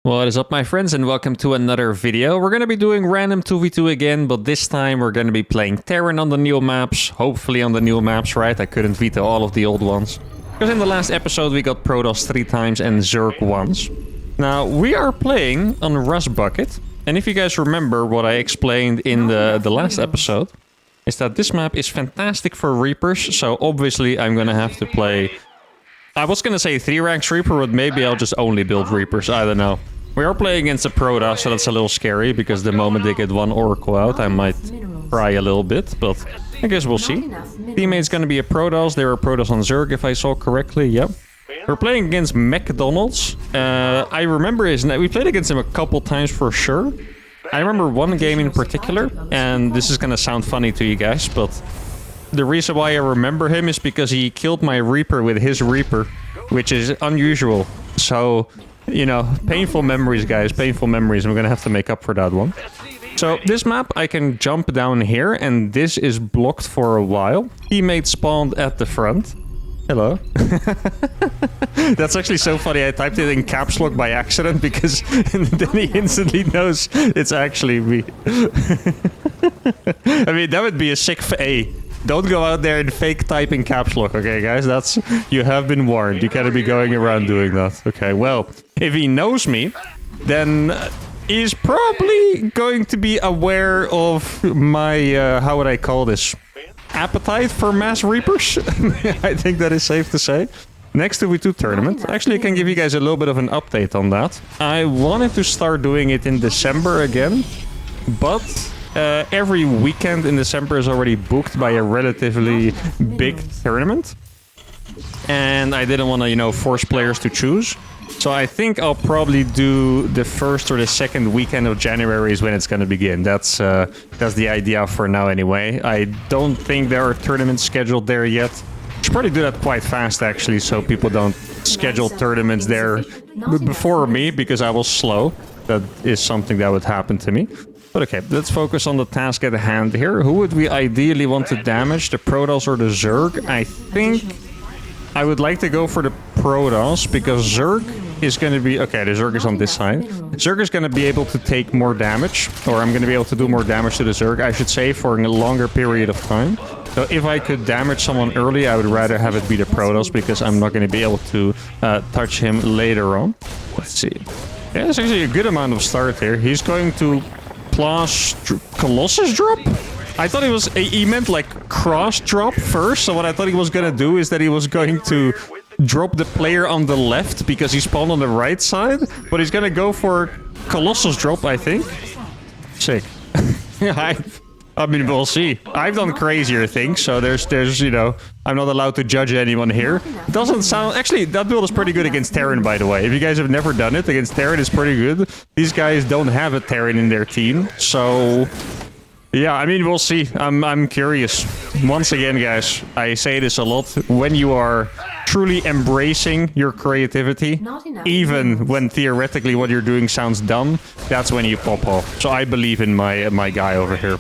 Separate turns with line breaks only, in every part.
What is up, my friends, and welcome to another video. We're going to be doing random 2v2 again, but this time we're going to be playing Terran on the new maps. Hopefully on the new maps, right? I couldn't veto all of the old ones. Because in the last episode we got Protoss 3 times and Zerg once. Now, we are playing on Rust Bucket. And if you guys remember what I explained in the last episode, is that this map is fantastic for Reapers. So obviously I'm going to have to play... I was going to say 3 ranks Reaper, but maybe I'll just only build Reapers. I don't know. We are playing against a Protoss, so that's a little scary, because the moment they get one Oracle out, I might cry a little bit, but I guess we'll see. Teammate's gonna be a Protoss. They were a Protoss on Zerg, if I saw correctly, yep. We're playing against McDonald's. I remember his name. We played against him a couple times for sure. I remember one game in particular, and this is gonna sound funny to you guys, but the reason why I remember him is because he killed my Reaper with his Reaper, which is unusual. So... you know, painful memories, guys. Painful memories. I'm gonna have to make up for that one. So, this map, I can jump down here, and this is blocked for a while. Teammate spawned at the front. Hello. That's actually so funny. I typed it in caps lock by accident, because then he instantly knows it's actually me. I mean, that would be a sick... Don't go out there and fake type in caps lock, okay, guys? That's... you have been warned. You can't be going around doing that. Okay, well, if he knows me, then he's probably going to be aware of my, how would I call this? Appetite for mass Reapers? I think that is safe to say. Next 2v2 tournament. Actually, I can give you guys a little bit of an update on that. I wanted to start doing it in December again, but... every weekend in December is already booked by a relatively big tournament. And I didn't want to, you know, force players to choose. So I think I'll probably do the first or the second weekend of January is when it's going to begin. That's the idea for now anyway. I don't think there are tournaments scheduled there yet. Should probably do that quite fast actually, so people don't schedule tournaments there before me, because I was slow. That is something that would happen to me. But okay, let's focus on the task at hand here. Who would we ideally want to damage, the Protoss or the Zerg? I think I would like to go for the Protoss, because Zerg is going to be... okay, the Zerg is on this side. Zerg is going to be able to take more damage, or I'm going to be able to do more damage to the Zerg, I should say, for a longer period of time. So if I could damage someone early, I would rather have it be the Protoss, because I'm not going to be able to touch him later on. Let's see. Yeah, that's actually a good amount of start here. He's going to... Colossus drop? I thought he meant like cross drop first, so what I thought he was gonna do is that he was going to drop the player on the left because he spawned on the right side, but he's gonna go for Colossus drop, I think. Sick. I mean, we'll see. I've done crazier things, so there's, you know, I'm not allowed to judge anyone here. Doesn't sound... actually, that build is pretty good against Terran, by the way. If you guys have never done it, against Terran it's pretty good. These guys don't have a Terran in their team, so... yeah, I mean, we'll see. I'm curious. Once again, guys, I say this a lot. When you are truly embracing your creativity, even when theoretically what you're doing sounds dumb, that's when you pop off. So I believe in my guy over here.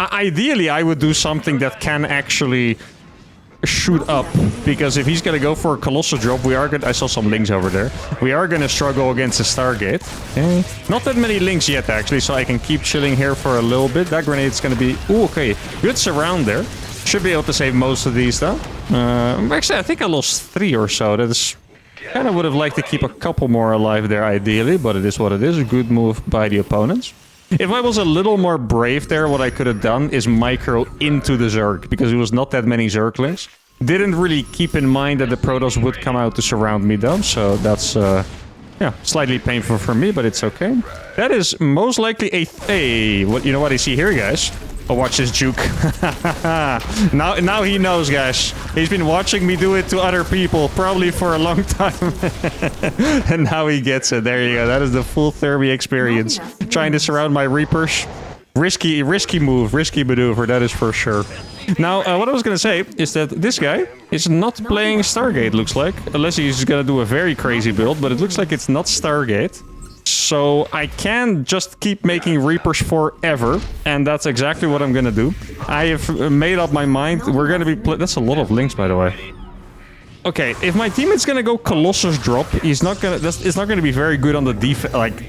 Ideally, I would do something that can actually shoot up, because if he's gonna go for a Colossal drop, we are gonna... I saw some links over there. We are gonna struggle against the Stargate. Okay. Not that many links yet, actually, so I can keep chilling here for a little bit. That grenade's gonna be... ooh, okay. Good surround there. Should be able to save most of these, though. Actually, I think I lost 3 or so. That is... kind of would have liked to keep a couple more alive there, ideally, but it is what it is. A good move by the opponents. If I was a little more brave there, what I could have done is micro into the Zerg, because there was not that many Zerglings. Didn't really keep in mind that the Protoss would come out to surround me though, so that's, yeah, slightly painful for me, but it's okay. That is most likely a... what, you know what I see here, guys? Oh, watch this juke. Now he knows, guys. He's been watching me do it to other people, probably for a long time. And now he gets it. There you go. That is the full Thermi experience. Trying to surround my Reapers. Risky move, risky maneuver, that is for sure. Now, what I was gonna say is that this guy is not playing Stargate, looks like. Unless he's gonna do a very crazy build, but it looks like it's not Stargate. So I can just keep making Reapers forever, and that's exactly what I'm gonna do. I have made up my mind. We're gonna be... that's a lot of links, by the way. Okay, if my teammate's gonna go Colossus drop, it's not gonna be very good on the defense. Like,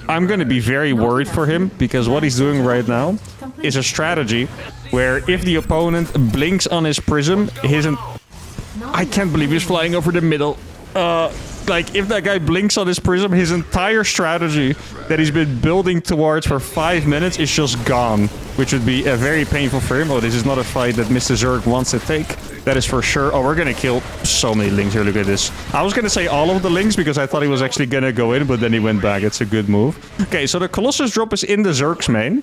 I'm gonna be very worried for him because what he's doing right now is a strategy where if the opponent blinks on his prism, I can't believe he's flying over the middle. Like, if that guy blinks on his prism, his entire strategy that he's been building towards for 5 minutes is just gone, which would be very painful for him. Oh, this is not a fight that Mr. Zerg wants to take. That is for sure. Oh, we're gonna kill so many Lings here. Look at this. I was gonna say all of the Lings because I thought he was actually gonna go in, but then he went back. It's a good move. Okay, so the Colossus drop is in the Zerg's main.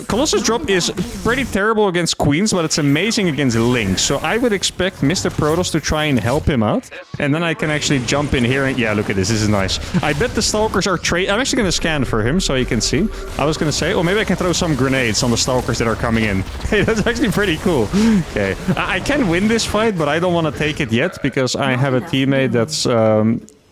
Colossus drop is pretty terrible against Queens, but it's amazing against Lings. So I would expect Mr. Protoss to try and help him out. And then I can actually jump in here and... Yeah, look at this. This is nice. I bet the Stalkers are... I'm actually gonna scan for him so you can see. I was gonna say... Oh, maybe I can throw some grenades on the Stalkers that are coming in. Hey, that's actually pretty cool. Okay. I can win this fight, but I don't want to take it yet because I have a teammate that's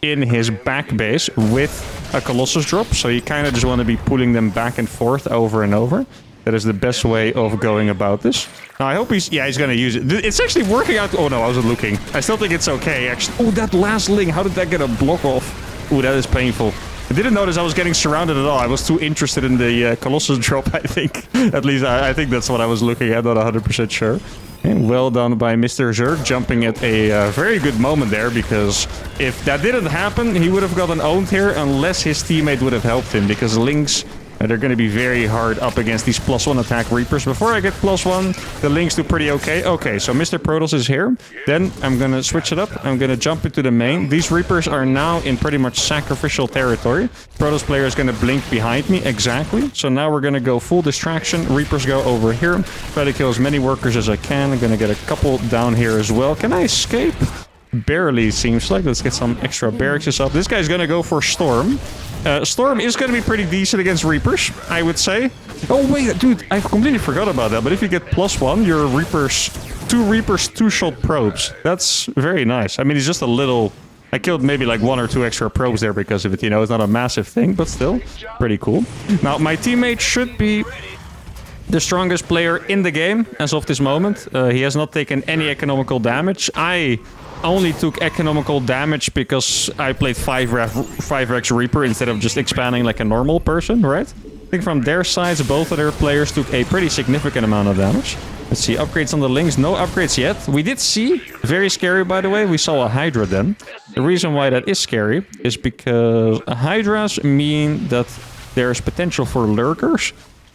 in his back base with a Colossus drop. So you kind of just want to be pulling them back and forth over and over. That is the best way of going about this. Now, I hope he's... Yeah, he's going to use it. It's actually working out... Oh, no, I wasn't looking. I still think it's okay, actually. Oh, that last Ling. How did that get a block off? Oh, that is painful. I didn't notice I was getting surrounded at all. I was too interested in the Colossus drop, I think. At least I think that's what I was looking at. Not 100% sure. And well done by Mr. Zerg, jumping at a very good moment there, because if that didn't happen, he would have gotten owned here unless his teammate would have helped him, because Lings... they're going to be very hard up against these +1 attack Reapers. Before I get +1, the Lings do pretty okay. Okay, so Mr. Protoss is here. Then I'm going to switch it up. I'm going to jump into the main. These Reapers are now in pretty much sacrificial territory. Protoss player is going to blink behind me. Exactly. So now we're going to go full distraction. Reapers go over here. Try to kill as many workers as I can. I'm going to get a couple down here as well. Can I escape? Barely, seems like. Let's get some extra barracks up. This guy's going to go for Storm. Storm is going to be pretty decent against Reapers, I would say. Oh, wait, dude, I completely forgot about that. But if you get +1, your Reapers... 2 Reapers, 2-shot probes. That's very nice. I mean, it's just a little... I killed maybe like 1 or 2 extra probes there because of it, you know. It's not a massive thing, but still, pretty cool. Now, my teammate should be the strongest player in the game as of this moment. He has not taken any economical damage. I only took economical damage because I played 5-Rex Reaper instead of just expanding like a normal person, right? I think from their sides, both of their players took a pretty significant amount of damage. Let's see, upgrades on the Lings. No upgrades yet. We did see, very scary by the way, we saw a Hydra then. The reason why that is scary is because Hydras mean that there's potential for lurkers.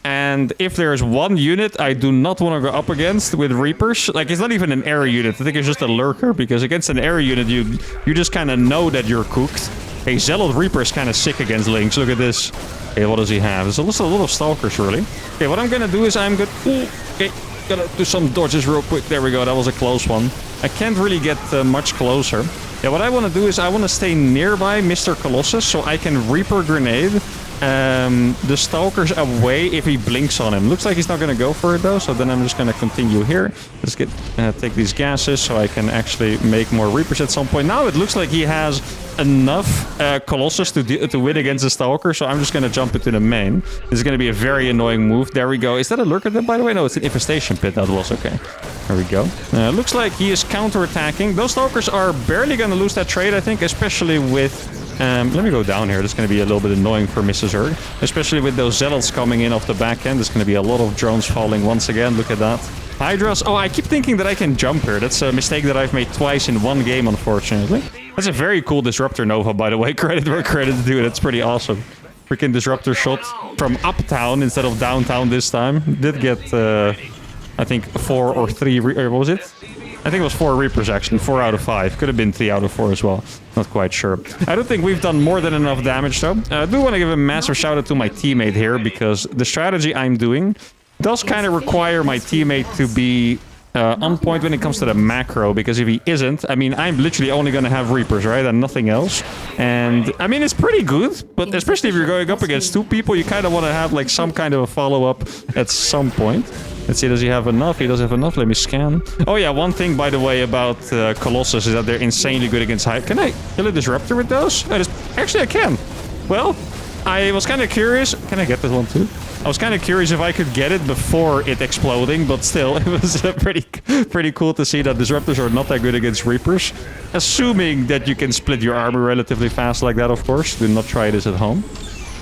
And if there's one unit I do not want to go up against with Reapers, like it's not even an area unit, I think it's just a lurker, because against an area unit you just kind of know that you're cooked. A Zealot Reaper is kind of sick against Lings. Look at this. Okay, what does he have? There's a lot of Stalkers, really. Okay, what I'm gonna do is I'm gonna... Okay, gotta do some dodges real quick. There we go, that was a close one. I can't really get much closer. Yeah, what I want to do is I want to stay nearby Mr. Colossus so I can Reaper grenade the Stalkers away if he blinks on him. Looks like he's not going to go for it though, so then I'm just going to continue here. Let's get take these gases so I can actually make more Reapers at some point. Now it looks like he has enough Colossus to win against the Stalker, so I'm just going to jump into the main. This is going to be a very annoying move. There we go. Is that a lurker then, by the way? No, it's an infestation pit. That was okay. There we go. Looks like he is counterattacking. Those Stalkers are barely going to lose that trade, I think, especially with... let me go down here. This is going to be a little bit annoying for Mrs. Zerg. Especially with those Zealots coming in off the back end. There's going to be a lot of drones falling once again. Look at that. Hydras. Oh, I keep thinking that I can jump here. That's a mistake that I've made twice in one game, unfortunately. That's a very cool Disruptor Nova, by the way. Credit where credit's due. That's pretty awesome. Freaking Disruptor shot from uptown instead of downtown this time. Did get, I think, 4 or 3... what was it? I think it was 4 Reapers, actually. 4 out of 5. Could have been 3 out of 4 as well. Not quite sure. I don't think we've done more than enough damage, though. I do want to give a massive shout out to my teammate here, because the strategy I'm doing does kind of require my teammate to be on point when it comes to the macro, because if he isn't, I mean, I'm literally only going to have Reapers, right? And nothing else. And, I mean, it's pretty good, but especially if you're going up against 2 people, you kind of want to have, like, some kind of a follow-up at some point. Let's see, does he have enough? He does have enough. Let me scan. Oh yeah, one thing, by the way, about Colossus is that they're insanely good against high. Can I kill a Disruptor with those? Actually, I can. Well, I was kind of curious. Can I get this one too? I was kind of curious if I could get it before it exploding, but still, it was pretty cool to see that Disruptors are not that good against Reapers. Assuming that you can split your armor relatively fast like that, of course. Do not try this at home.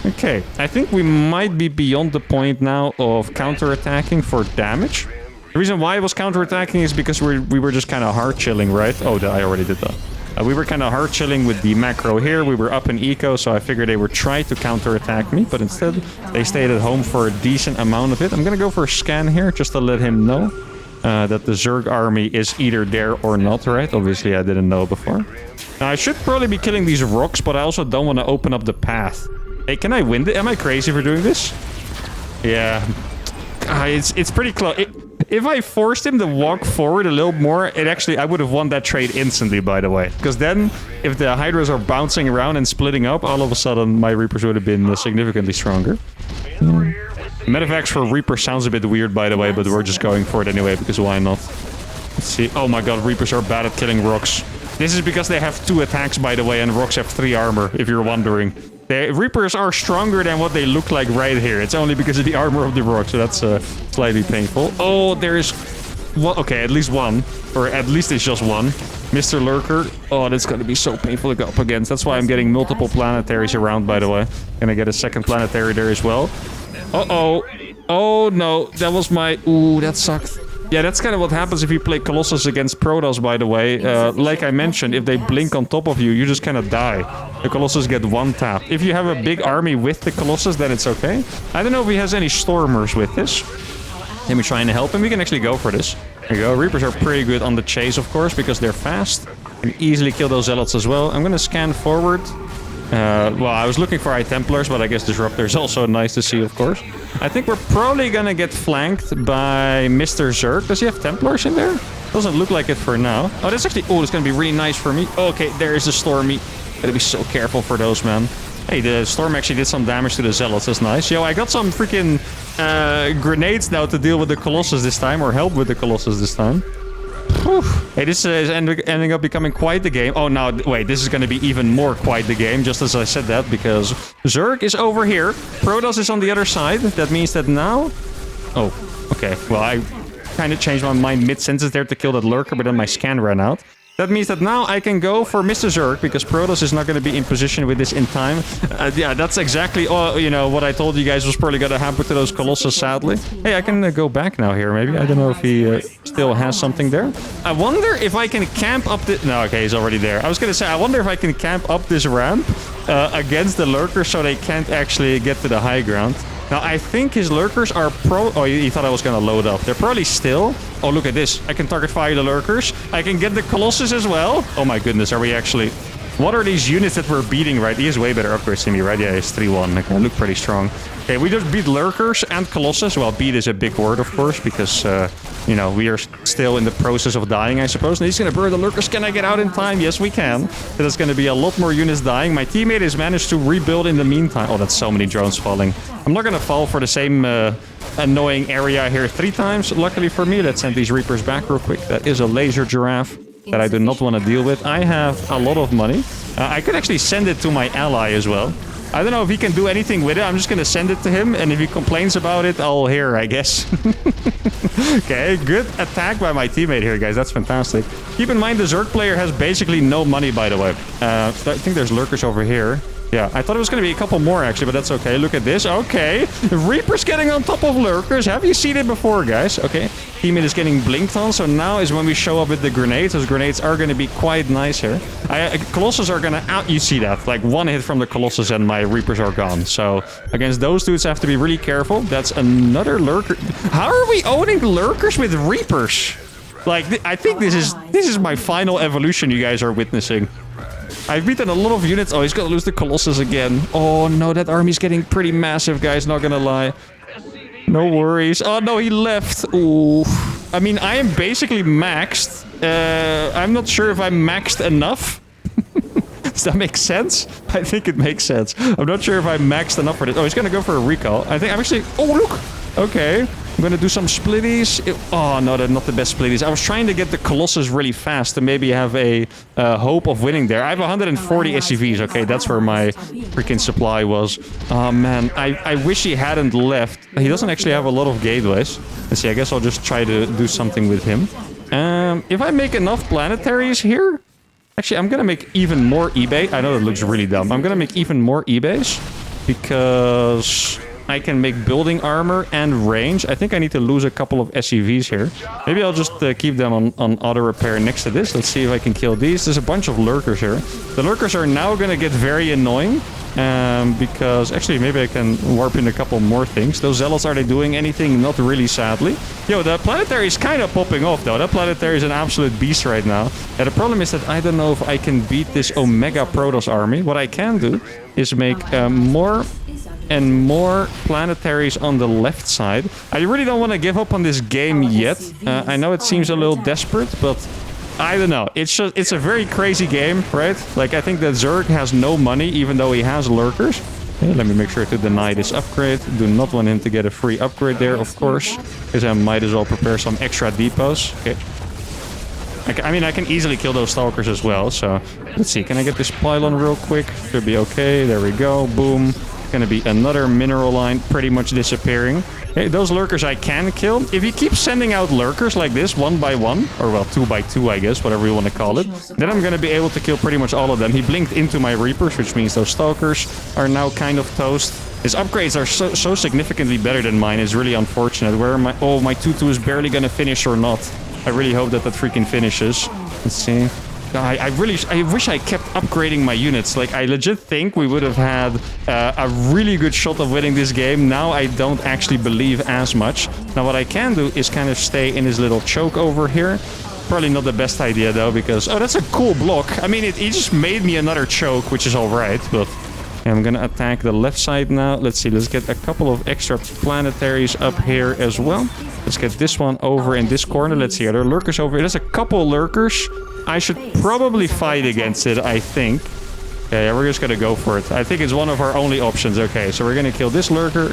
Okay, I think we might be beyond the point now of counterattacking for damage. The reason why I was counterattacking is because we were just kind of hard chilling, right? Oh, I already did that. We were kind of hard chilling with the macro here. We were up in eco, so I figured they would try to counterattack me, but instead they stayed at home for a decent amount of it. I'm gonna go for a scan here just to let him know that the Zerg army is either there or not, right? Obviously, I didn't know before. Now, I should probably be killing these rocks, but I also don't want to open up the path. Hey, can I win it? Am I crazy for doing this? Yeah. It's pretty close. If I forced him to walk forward a little more, I would have won that trade instantly, by the way. Because then, if the Hydras are bouncing around and splitting up, all of a sudden my Reapers would have been significantly stronger. Medevacs for Reaper sounds a bit weird, by the way, but we're just going for it anyway, because why not? Let's see. Oh my god, Reapers are bad at killing rocks. This is because they have 2 attacks, by the way, and rocks have 3 armor, if you're wondering. The Reapers are stronger than what they look like right here. It's only because of the armor of the rock, so that's slightly painful. Oh, there's... Well, okay, at least one. Or at least it's just one. Mr. Lurker. Oh, that's going to be so painful to go up against. That's why I'm getting multiple planetaries around, by the way. Gonna get a second planetary there as well. Uh-oh. Oh, no. That was my... Ooh, that sucked. Yeah, that's kind of what happens if you play Colossus against Protoss, by the way. Like I mentioned, if they blink on top of you, you just kind of die. The Colossus get one tap. If you have a big army with the Colossus, then it's okay. I don't know if he has any Stormers with this. Let me try and help him. We can actually go for this. There you go. Reapers are pretty good on the chase, of course, because they're fast. Can easily kill those Zealots as well. I'm going to scan forward. Well, I was looking for Templars, but I guess Disruptor is also nice to see, of course. I think we're probably gonna get flanked by Mr. Zerg. Does he have Templars in there? Doesn't look like it for now. Oh, that's actually... Oh, it's gonna be really nice for me. Okay, there is the Stormy. Gotta be so careful for those, man. Hey, the Storm actually did some damage to the Zealots. That's nice. Yo, I got some freaking grenades now to deal with the Colossus this time, or help with the Colossus this time. Whew. Hey, this is ending up becoming quite the game. Oh, no, wait, this is going to be even more quite the game, just as I said that, because Zerg is over here. Protoss is on the other side. That means that now... Oh, okay. Well, I kind of changed my mind mid-sentence there to kill that Lurker, but then my scan ran out. That means that now I can go for Mr. Zerg, because Protoss is not going to be in position with this in time. Yeah, that's exactly, you know, what I told you guys was probably going to happen to those Colossus, sadly. Hey, I can go back now here, maybe. I don't know if he still has something there. I wonder if I can camp up the... No, okay, he's already there. I was going to say, I wonder if I can camp up this ramp against the Lurkers so they can't actually get to the high ground. Now, I think his Lurkers are Oh, he thought I was going to load up. They're probably still... Oh, look at this. I can target fire the Lurkers. I can get the Colossus as well. Oh my goodness, are we actually... What are these units that we're beating, right? He has way better upgrades than me, right? Yeah, he's 3-1. Okay, I look pretty strong. Okay, we just beat Lurkers and Colossus. Well, beat is a big word, of course, because, you know, we are still in the process of dying, I suppose. And he's going to burn the Lurkers. Can I get out in time? Yes, we can. There's going to be a lot more units dying. My teammate has managed to rebuild in the meantime. Oh, that's so many drones falling. I'm not going to fall for the same annoying area here 3 times. Luckily for me, let's send these Reapers back real quick. That is a laser giraffe that I do not want to deal with. I have a lot of money. I could actually send it to my ally as well. I don't know if he can do anything with it. I'm just going to send it to him, and if he complains about it, I'll hear, I guess. Okay, good attack by my teammate here, guys. That's fantastic. Keep in mind, the Zerg player has basically no money, by the way. I think there's Lurkers over here. Yeah, I thought it was going to be a couple more, actually, but that's okay. Look at this. Okay. Reaper's getting on top of Lurkers. Have you seen it before, guys? Okay. Teammate is getting blinked on, so now is when we show up with the grenades. Those grenades are going to be quite nice here. Colossus are going to out... You see that. Like, one hit from the Colossus and my Reapers are gone. So, against those dudes, I have to be really careful. That's another Lurker. How are we owning Lurkers with Reapers? Like, I think this is my final evolution you guys are witnessing. I've beaten a lot of units. Oh, he's gonna lose the Colossus again. Oh, no, that army's getting pretty massive, guys. Not gonna lie. No worries. Oh, no, he left. Ooh. I mean, I am basically maxed. I'm not sure if I'm maxed enough. Does that make sense? I think it makes sense. I'm not sure if I'm maxed enough for this. Oh, he's gonna go for a recall. I think I'm actually... Oh, look! Okay. going to do some splitties. Oh, no, they're not the best splitties. I was trying to get the Colossus really fast to maybe have a hope of winning there. I have 140 SCVs. Okay, that's where my freaking supply was. Oh, man. I wish he hadn't left. He doesn't actually have a lot of gateways. Let's see. I guess I'll just try to do something with him. If I make enough planetaries here... Actually, I'm going to make even more eBay. I know that looks really dumb. I'm going to make even more eBays because I can make building armor and range. I think I need to lose a couple of SCVs here. Maybe I'll just keep them on auto repair next to this. Let's see if I can kill these. There's a bunch of lurkers here. The lurkers are now going to get very annoying. Because actually maybe I can warp in a couple more things. Those zealots, are they doing anything? Not really, sadly. Yo, the planetary is kind of popping off though. That planetary is an absolute beast right now. And the problem is that I don't know if I can beat this Omega Protoss army. What I can do is make more and more planetaries on the left side. I really don't want to give up on this game yet. I know it seems a little desperate, but I don't know. It's a very crazy game, right? Like, I think that Zerg has no money, even though he has lurkers. Okay, let me make sure to deny this upgrade. Do not want him to get a free upgrade there, of course. Because I might as well prepare some extra depots. Okay. I mean, I can easily kill those stalkers as well. So, let's see. Can I get this pylon real quick? Should be okay. There we go. Boom. Gonna be another mineral line pretty much disappearing. Okay, those lurkers I can kill. If you keep sending out lurkers like this, 1 by 1, or well, 2 by 2, I guess, whatever you want to call it, then I'm gonna be able to kill pretty much all of them. He blinked into my Reapers, which means those stalkers are now kind of toast. His upgrades are so significantly better than mine. It's really unfortunate. Where am I? Oh, my 2-2 is barely gonna finish or not. I really hope that freaking finishes. Let's see. I wish I kept upgrading my units. Like, I legit think we would have had a really good shot of winning this game. Now I don't actually believe as much. Now what I can do is kind of stay in his little choke over here. Probably not the best idea though, because... Oh, that's a cool block. I mean, he just made me another choke, which is alright, but... I'm gonna attack the left side now. Let's see, let's get a couple of extra planetaries up here as well. Let's get this one over in this corner. Let's see, are there lurkers over here? There's a couple lurkers. I should probably fight against it, I think. Yeah, we're just gonna go for it. I think it's one of our only options. Okay, so we're gonna kill this lurker.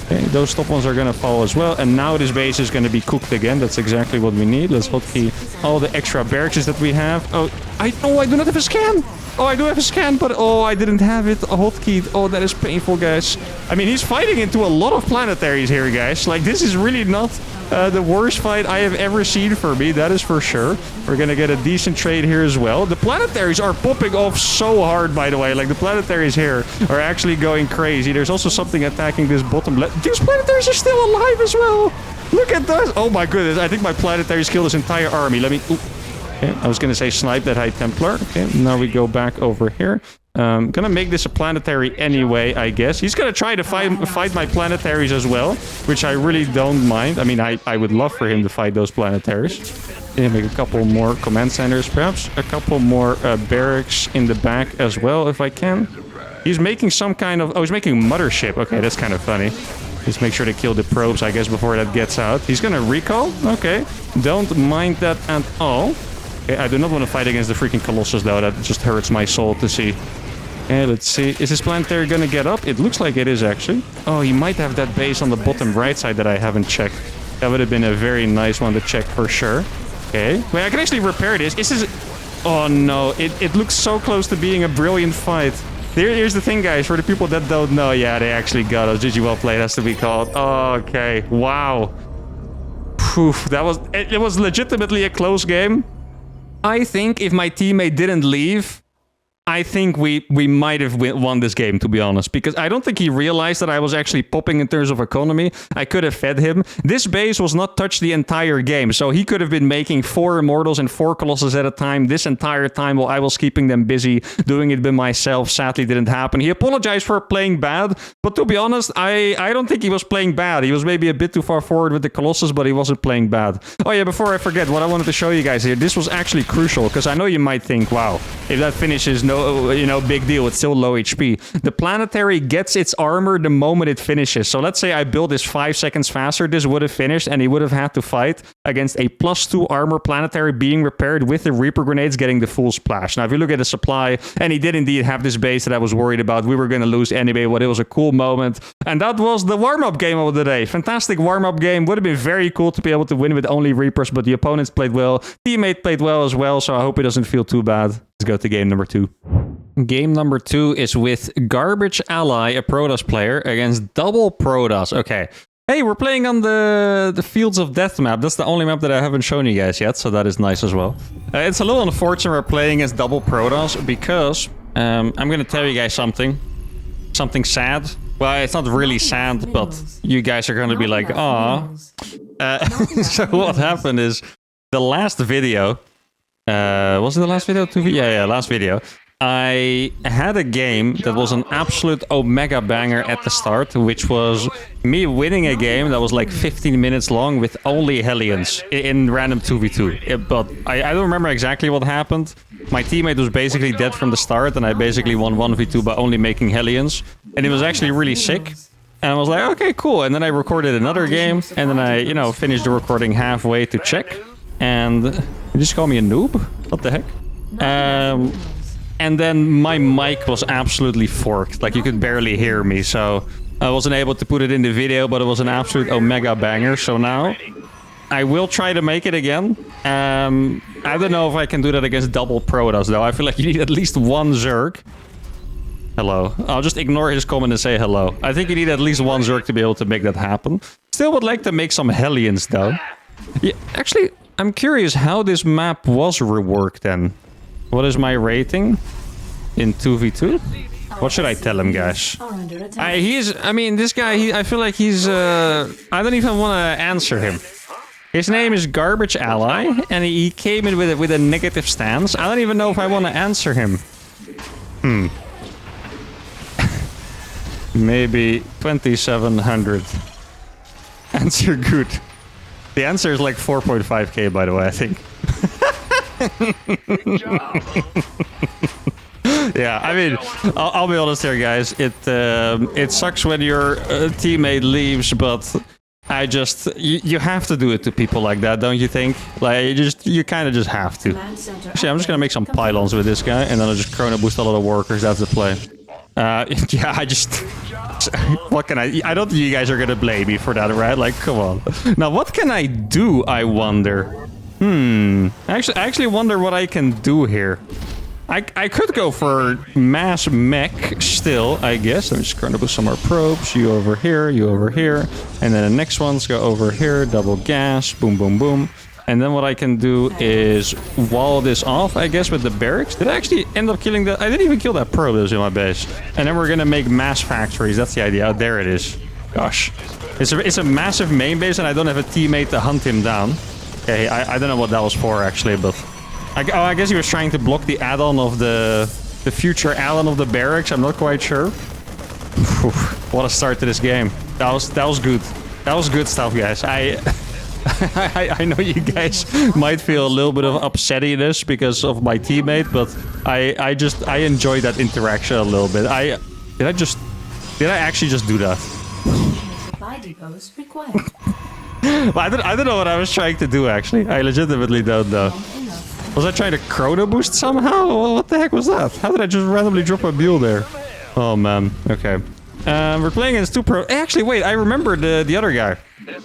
Okay, those top ones are gonna fall as well. And now this base is gonna be cooked again. That's exactly what we need. Let's hotkey all the extra barracks that we have. Oh, I do not have a scan! Oh, I do have a scan, but oh, I didn't have it hotkeyed. Oh, that is painful, guys. I mean, he's fighting into a lot of planetaries here, guys. Like, this is really not the worst fight I have ever seen for me. That is for sure. We're gonna get a decent trade here as well. The planetaries are popping off so hard, by the way. Like, the planetaries here are actually going crazy. There's also something attacking this bottom left. These planetaries are still alive as well. Look at those. Oh my goodness. I think my planetaries killed this entire army. Let me... Ooh. Okay, I was gonna say snipe that High Templar. Okay, now we go back over here. Gonna make this a planetary anyway, I guess. He's gonna try to fight my planetaries as well, which I really don't mind. I mean, I would love for him to fight those planetaries. Yeah, make a couple more command centers, perhaps a couple more barracks in the back as well, if I can. He's making some kind of... Oh, he's making mothership. Okay, that's kind of funny. Just make sure to kill the probes, I guess, before that gets out. He's gonna recall? Okay. Don't mind that at all. Okay, I do not want to fight against the freaking Colossus, though. That just hurts my soul to see. Okay, let's see. Is this planetary gonna get up? It looks like it is, actually. Oh, he might have that base on the bottom right side that I haven't checked. That would have been a very nice one to check for sure. Okay. Wait, I can actually repair this. Is this... Oh, no. It looks so close to being a brilliant fight. Here's the thing, guys. For the people that don't know, yeah, they actually got us. GG, well played, has to be called. Oh, okay. Wow. Poof. That was... It was legitimately a close game. I think if my teammate didn't leave, I think we might have won this game, to be honest. Because I don't think he realized that I was actually popping in terms of economy. I could have fed him. This base was not touched the entire game. So he could have been making 4 Immortals and 4 Colossus at a time this entire time while I was keeping them busy, doing it by myself. Sadly, didn't happen. He apologized for playing bad. But to be honest, I don't think he was playing bad. He was maybe a bit too far forward with the Colossus, but he wasn't playing bad. Oh yeah, before I forget, what I wanted to show you guys here. This was actually crucial, because I know you might think, wow, if that finishes, no, big deal. It's still low HP. The planetary gets its armor the moment it finishes. So let's say I build this 5 seconds faster. This would have finished, and he would have had to fight against a +2 armor planetary being repaired with the Reaper grenades getting the full splash. Now, if you look at the supply, and he did indeed have this base that I was worried about. We were going to lose anyway, but it was a cool moment. And that was the warm-up game of the day. Fantastic warm-up game. Would have been very cool to be able to win with only Reapers, but the opponents played well. Teammate played well as well, so I hope it doesn't feel too bad. Let's go to game number 2. Game number 2 is with Garbage Ally, a Protoss player, against double Protoss. Okay. Hey, we're playing on the Fields of Death map. That's the only map that I haven't shown you guys yet, so that is nice as well. It's a little unfortunate we're playing against double Protoss because I'm going to tell you guys something. Something sad. Well, it's not really sad, but you guys are going to be like, "Aw." So what happened is the last video... was it the last video? Yeah, last video. I had a game that was an absolute omega banger at the start, which was me winning a game that was like 15 minutes long with only Hellions in random 2v2. But I don't remember exactly what happened. My teammate was basically dead from the start, and I basically won 1v2 by only making Hellions. And it was actually really sick. And I was like, okay, cool. And then I recorded another game, and then I, finished the recording halfway to check. And you just call me a noob? What the heck? And then my mic was absolutely forked. Like, you could barely hear me. So I wasn't able to put it in the video, but it was an absolute omega banger. So now I will try to make it again. I don't know if I can do that against double Protoss, though. I feel like you need at least one Zerg. Hello. I'll just ignore his comment and say hello. I think you need at least one Zerg to be able to make that happen. Still would like to make some Hellions, though. Yeah, actually... I'm curious how this map was reworked then. What is my rating in 2v2? What should I tell him, guys? This guy, I feel like he's... I don't even want to answer him. His name is Garbage Ally, and he came in with a negative stance. I don't even know if I want to answer him. Maybe 2700. Answer good. The answer is like 4.5k, by the way, I think. Yeah, I mean, I'll be honest here, guys. It sucks when your teammate leaves, but you have to do it to people like that, don't you think? Like, you kind of just have to. Actually, I'm just gonna make some pylons with this guy, and then I'll just chrono boost a lot of workers. That's the play. Yeah, what can I don't think you guys are gonna blame me for that, right? Like, come on. Now, what can I do, I wonder? I actually wonder what I can do here. I could go for mass mech still, I guess. I'm just gonna put some more probes. You over here, and then the next ones go over here. Double gas, boom, boom, boom. And then what I can do is wall this off, I guess, with the barracks. Did I actually end up killing that? I didn't even kill that probe that was in my base. And then we're gonna make mass factories. That's the idea. Oh, there it is. Gosh. It's a massive main base, and I don't have a teammate to hunt him down. Okay, I don't know what that was for, actually, but... I guess he was trying to block the add-on of the future add-on of the barracks. I'm not quite sure. What a start to this game. That was good. That was good stuff, guys. I know you guys might feel a little bit of upsettiness because of my teammate, but I enjoy that interaction a little bit. Did I actually just do that? Well, I don't know what I was trying to do, actually. I legitimately don't know. Was I trying to chrono boost somehow? What the heck was that? How did I just randomly drop a mule there? Oh man, okay. We're playing against two pro... Actually, wait, I remember the other guy.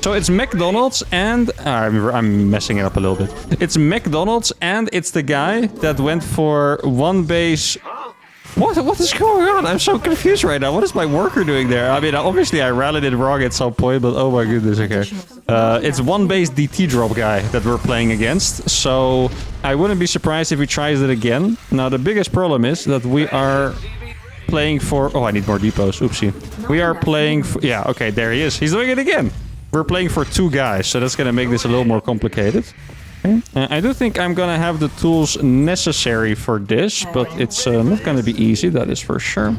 So it's McDonald's and... I'm messing it up a little bit. It's McDonald's and it's the guy that went for one base... What is going on? I'm so confused right now. What is my worker doing there? I mean, obviously I rallied it wrong at some point, but oh my goodness, okay. It's one base DT drop guy that we're playing against, so I wouldn't be surprised if he tries it again. Now, the biggest problem is that we are playing for... Oh, I need more depots. Oopsie. We are playing for... Yeah, okay, there he is. He's doing it again. We're playing for two guys, so that's going to make this a little more complicated. Okay. I do think I'm gonna have the tools necessary for this, but it's not gonna be easy, that is for sure.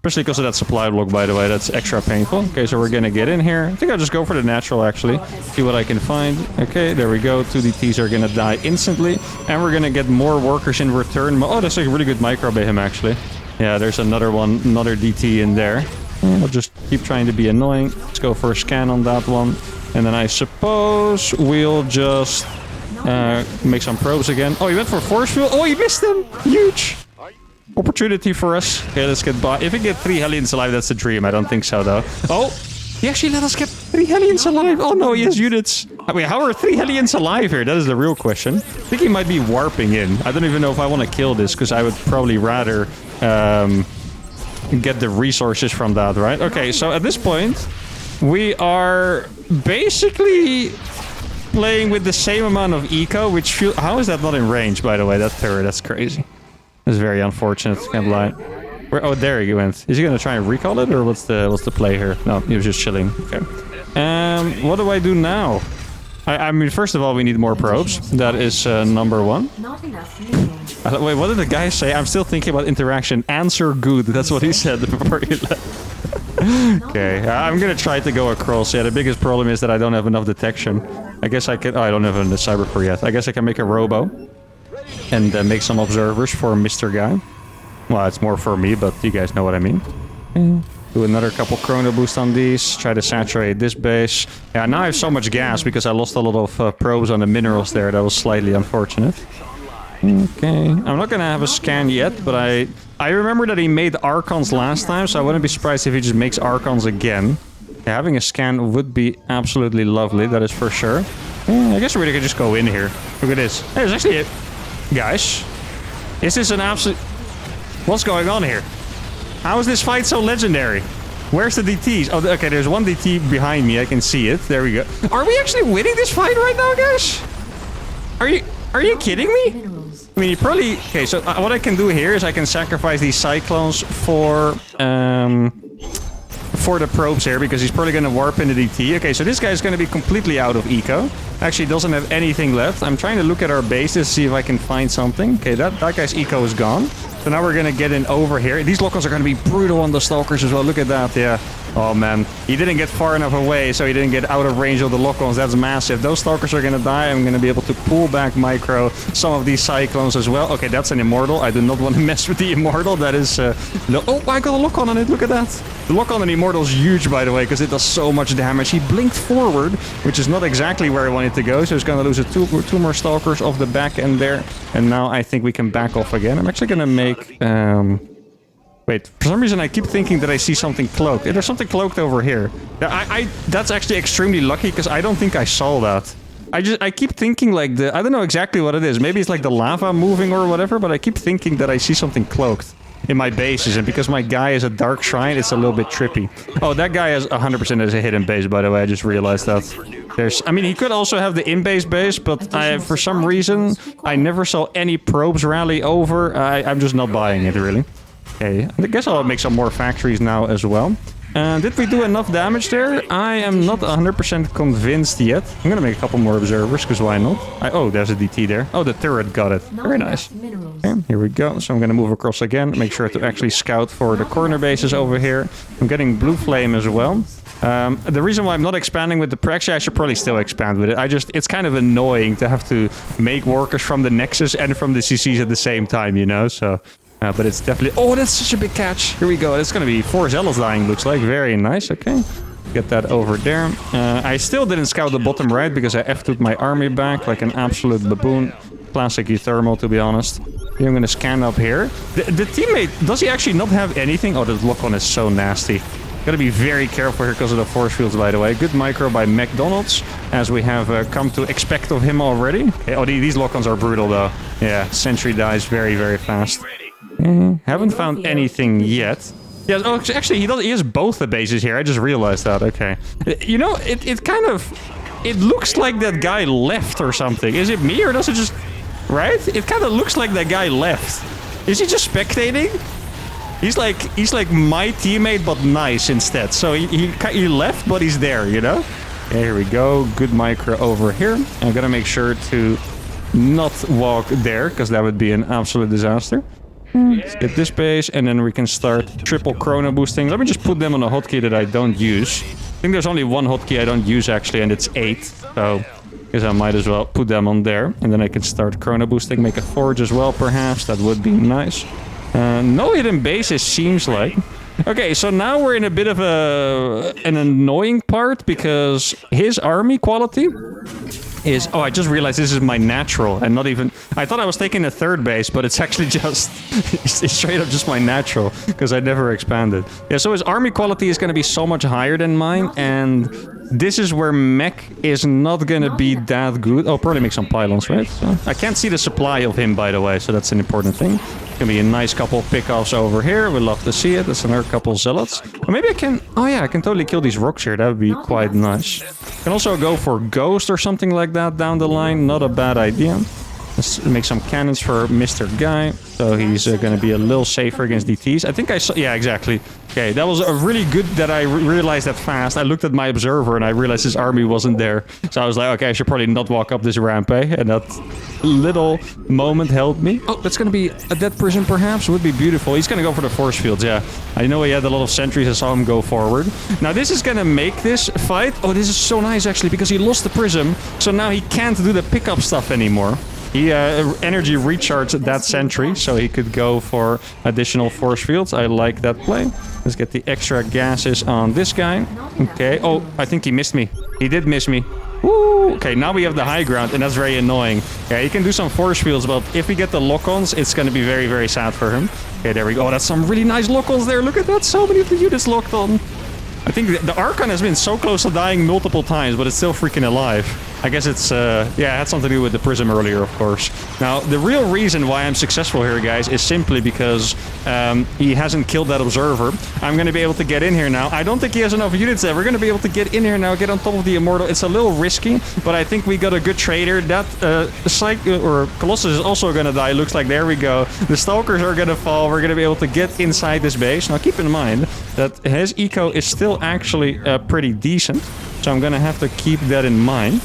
Especially because of that supply block, by the way. That's extra painful. Okay, so we're gonna get in here. I think I'll just go for the natural, actually. See what I can find. Okay, there we go. 2 DTs are gonna die instantly. And we're gonna get more workers in return. Oh, that's a really good micro by him, actually. Yeah, there's another one, another DT in there. I'll just keep trying to be annoying. Let's go for a scan on that one. And then I suppose we'll just make some probes again. Oh, he went for force field. Oh, he missed him. Huge. Opportunity for us. Okay, let's get by. If we get 3 Hellions alive, that's the dream. I don't think so, though. Oh, he actually let us get 3 Hellions alive. Oh, no, he has units. Wait, how are 3 Hellions alive here? That is the real question. I think he might be warping in. I don't even know if I want to kill this, because I would probably rather get the resources from that, right? Okay, so at this point, we are basically playing with the same amount of eco, which feels... How is that not in range, by the way? That turret, that's crazy. That's very unfortunate, can't lie. Oh, there he went. Is he gonna try and recall it, or what's the play here? No, he was just chilling. Okay. What do I do now? I mean, first of all, we need more probes. That is number 1. Wait, what did the guy say? I'm still thinking about interaction. Answer good. That's what he said before he left. Okay, I'm gonna try to go across. Yeah, the biggest problem is that I don't have enough detection. I guess I could... Oh, I don't have the cyber core yet. I guess I can make a robo. And make some observers for Mr. Guy. Well, it's more for me, but you guys know what I mean. Do another couple chrono boost on these. Try to saturate this base. Yeah, now I have so much gas because I lost a lot of probes on the minerals there. That was slightly unfortunate. Okay. I'm not gonna have a scan yet, but I remember that he made Archons last time, so I wouldn't be surprised if he just makes Archons again. Yeah, having a scan would be absolutely lovely, that is for sure. I guess we really could just go in here. Look at this. Hey, there's actually it. Guys, is this an absolute... What's going on here? How is this fight so legendary? Where's the DTs? Oh, okay, there's 1 DT behind me. I can see it. There we go. Are we actually winning this fight right now, guys? Are you kidding me? I mean, you probably... Okay, so what I can do here is I can sacrifice these Cyclones for the probes here, because he's probably going to warp into DT. Okay, so this guy's going to be completely out of eco. Actually, doesn't have anything left. I'm trying to look at our bases, see if I can find something. Okay, that guy's eco is gone. So now we're going to get in over here. These lock-ons are going to be brutal on the Stalkers as well. Look at that, yeah. Oh, man. He didn't get far enough away, so he didn't get out of range of the lock-ons. That's massive. Those Stalkers are going to die. I'm going to be able to pull back micro some of these Cyclones as well. Okay, that's an Immortal. I do not want to mess with the Immortal. That is... Oh, I got a lock-on on it. Look at that. The lock-on on the Immortal is huge, by the way, because it does so much damage. He blinked forward, which is not exactly where I wanted to go, so he's going to lose two more Stalkers off the back end there. And now I think we can back off again. I'm actually going to make... Wait, for some reason I keep thinking that I see something cloaked. There's something cloaked over here. That's actually extremely lucky, because I don't think I saw that. I keep thinking like I don't know exactly what it is. Maybe it's like the lava moving or whatever, but I keep thinking that I see something cloaked in my bases, and because my guy is a dark shrine, it's a little bit trippy. Oh, that guy has 100% as a hidden base, by the way. I just realized that. I mean, he could also have the in-base base, but for some reason, I never saw any probes rally over. I'm just not buying it, really. Okay, I guess I'll make some more factories now as well. Did we do enough damage there? I am not 100% convinced yet. I'm gonna make a couple more observers, because why not? Oh, there's a DT there. Oh, the turret got it. Very nice. Okay, here we go. So I'm gonna move across again. Make sure to actually scout for the corner bases over here. I'm getting blue flame as well. The reason why I'm not expanding with the... Actually, I should probably still expand with it. It's kind of annoying to have to make workers from the Nexus and from the CCs at the same time, you know? So... but it's definitely... Oh, that's such a big catch. Here we go. It's going to be 4 Zealots dying, looks like. Very nice. Okay. Get that over there. I still didn't scout the bottom right because I F2'd my army back like an absolute baboon. Classic uThermal, to be honest. Here I'm going to scan up here. The teammate, does he actually not have anything? Oh, the lock-on is so nasty. Gotta be very careful here because of the force fields, by the way. Good micro by McDonald's, as we have come to expect of him already. Okay, oh, these lock-ons are brutal, though. Yeah, Sentry dies very, very fast. Haven't found anything yet. Yeah, oh, actually, he has both the bases here. I just realized that. Okay. You know, it kind of... It looks like that guy left or something. Is it me, or does it just... Right? It kind of looks like that guy left. Is he just spectating? He's like my teammate, but nice instead. So he left, but he's there, you know? Okay, here we go. Good micro over here. I'm gonna make sure to not walk there, because that would be an absolute disaster. Let's get this base, and then we can start triple chrono boosting. Let me just put them on a hotkey that I don't use. I think there's only one hotkey I don't use, actually, and it's 8. So I guess I might as well put them on there. And then I can start chrono boosting, make a forge as well, perhaps. That would be nice. No hidden bases, seems like. Okay, so now we're in a bit of an annoying part, because his army quality is... Oh, I just realized this is my natural, and not even... I thought I was taking a third base, but it's actually just... it's straight up just my natural, because I never expanded. Yeah, so his army quality is going to be so much higher than mine, and this is where mech is not going to be that good. Oh, probably make some pylons, right? So, I can't see the supply of him, by the way, so that's an important thing. Gonna be a nice couple pickoffs over here. We'd love to see it. That's another couple zealots. Or maybe I can... Oh yeah, I can totally kill these rocks here. That would be quite nice. Can also go for ghost or something like that down the line. Not a bad idea. Let's make some cannons for Mr. Guy. So he's going to be a little safer against DTs. I think I saw... Yeah, exactly. Okay, that was a really good that I realized that fast. I looked at my observer and I realized his army wasn't there. So I was like, okay, I should probably not walk up this ramp, eh? And that little moment helped me. Oh, that's going to be a dead prison, perhaps. Would be beautiful. He's going to go for the force fields, yeah. I know he had a lot of sentries. I saw him go forward. Now, this is going to make this fight... Oh, this is so nice, actually, because he lost the prism. So now he can't do the pickup stuff anymore. He energy recharged that sentry, so he could go for additional force fields. I like that play. Let's get the extra gases on this guy. Okay. Oh, I think he missed me. He did miss me. Woo! Okay, now we have the high ground, and that's very annoying. Yeah, he can do some force fields, but if we get the lock-ons, it's going to be very, very sad for him. Okay, there we go. Oh, that's some really nice lock-ons there. Look at that. So many of the units locked on. I think the Archon has been so close to dying multiple times, but it's still freaking alive. I guess it's, yeah, it had something to do with the prism earlier, of course. Now, the real reason why I'm successful here, guys, is simply because he hasn't killed that observer. I'm going to be able to get in here now. I don't think he has enough units there. We're going to be able to get in here now, get on top of the Immortal. It's a little risky, but I think we got a good trader. That or Colossus is also going to die. Looks like, there we go. The Stalkers are going to fall. We're going to be able to get inside this base. Now, keep in mind that his eco is still actually pretty decent, so I'm going to have to keep that in mind.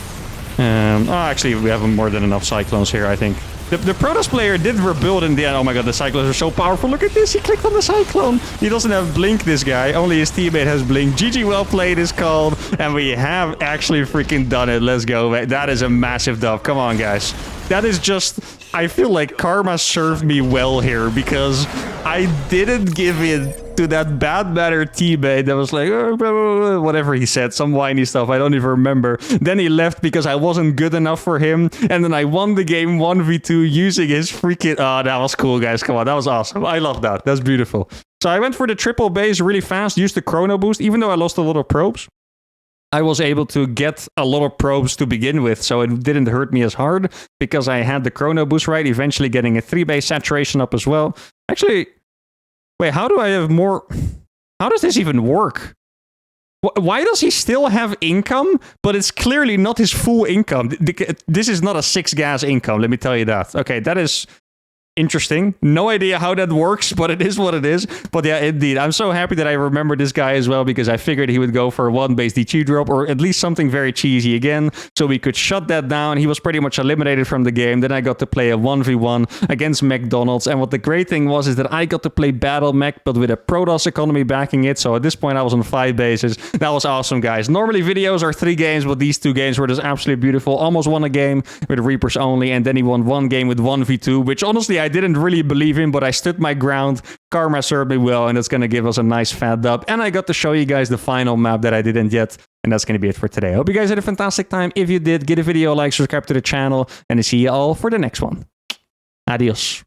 Oh, actually, we have more than enough Cyclones here, I think. The Protoss player did rebuild in the end. Oh my god, the Cyclones are so powerful. Look at this. He clicked on the Cyclone. He doesn't have Blink, this guy. Only his teammate has Blink. GG, well played is called. And we have actually freaking done it. Let's go. That is a massive dub. Come on, guys. That is just... I feel like karma served me well here, because I didn't give in to that bad batter teammate that was like, oh, whatever he said, some whiny stuff, I don't even remember. Then he left because I wasn't good enough for him, and then I won the game 1v2 using his freaking... Oh, that was cool, guys. Come on, that was awesome. I love that. That's beautiful. So I went for the triple base really fast, used the chrono boost, even though I lost a lot of probes. I was able to get a lot of probes to begin with, so it didn't hurt me as hard because I had the chrono boost right, eventually getting a 3-base saturation up as well. Actually, wait, how do I have more... How does this even work? Why does he still have income, but it's clearly not his full income? This is not a 6-gas income, let me tell you that. Okay, that is... interesting. No idea how that works, but it is what it is. But yeah, indeed. I'm so happy that I remember this guy as well, because I figured he would go for a 1-base DG drop, or at least something very cheesy again, so we could shut that down. He was pretty much eliminated from the game. Then I got to play a 1v1 against McDonald's, and what the great thing was is that I got to play Battle Mech, but with a Protoss economy backing it, so at this point I was on 5 bases. That was awesome, guys. Normally videos are 3 games, but these 2 games were just absolutely beautiful. Almost won a game with Reapers only, and then he won 1 game with 1v2, which honestly I didn't really believe in, but I stood my ground. Karma served me well, and it's going to give us a nice fat dub. And I got to show you guys the final map that I didn't yet. And that's going to be it for today. I hope you guys had a fantastic time. If you did, give the video a like, subscribe to the channel, and I'll see you all for the next one. Adios.